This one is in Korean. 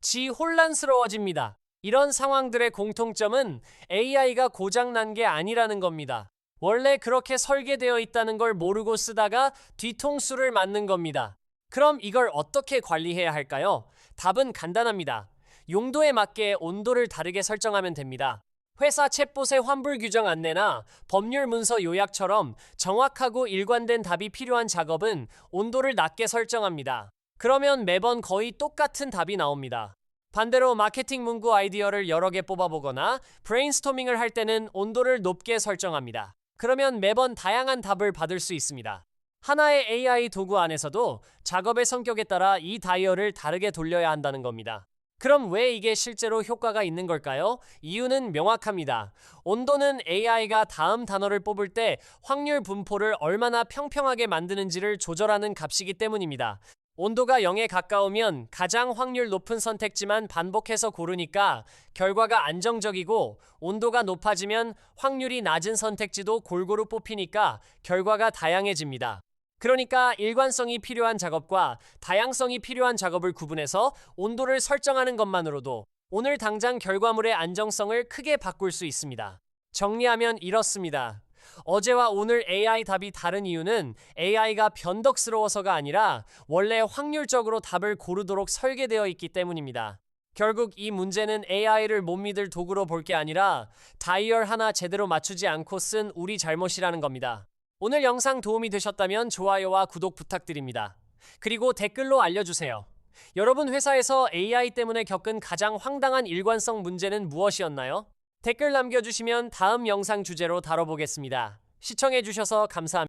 지 혼란스러워집니다. 이런 상황들의 공통점은 AI가 고장난 게 아니라는 겁니다. 원래 그렇게 설계되어 있다는 걸 모르고 쓰다가 뒤통수를 맞는 겁니다. 그럼 이걸 어떻게 관리해야 할까요? 답은 간단합니다. 용도에 맞게 온도를 다르게 설정하면 됩니다. 회사 챗봇의 환불 규정 안내나 법률 문서 요약처럼 정확하고 일관된 답이 필요한 작업은 온도를 낮게 설정합니다. 그러면 매번 거의 똑같은 답이 나옵니다. 반대로 마케팅 문구 아이디어를 여러 개 뽑아보거나 브레인스토밍을 할 때는 온도를 높게 설정합니다. 그러면 매번 다양한 답을 받을 수 있습니다. 하나의 AI 도구 안에서도 작업의 성격에 따라 이 다이얼을 다르게 돌려야 한다는 겁니다. 그럼 왜 이게 실제로 효과가 있는 걸까요? 이유는 명확합니다. 온도는 AI가 다음 단어를 뽑을 때 확률 분포를 얼마나 평평하게 만드는지를 조절하는 값이기 때문입니다. 온도가 0에 가까우면 가장 확률 높은 선택지만 반복해서 고르니까 결과가 안정적이고, 온도가 높아지면 확률이 낮은 선택지도 골고루 뽑히니까 결과가 다양해집니다. 그러니까 일관성이 필요한 작업과 다양성이 필요한 작업을 구분해서 온도를 설정하는 것만으로도 오늘 당장 결과물의 안정성을 크게 바꿀 수 있습니다. 정리하면 이렇습니다. 어제와 오늘 AI 답이 다른 이유는 AI가 변덕스러워서가 아니라 원래 확률적으로 답을 고르도록 설계되어 있기 때문입니다. 결국 이 문제는 AI를 못 믿을 도구로 볼 게 아니라 다이얼 하나 제대로 맞추지 않고 쓴 우리 잘못이라는 겁니다. 오늘 영상 도움이 되셨다면 좋아요와 구독 부탁드립니다. 그리고 댓글로 알려주세요. 여러분 회사에서 AI 때문에 겪은 가장 황당한 일관성 문제는 무엇이었나요? 댓글 남겨주시면 다음 영상 주제로 다뤄보겠습니다. 시청해주셔서 감사합니다.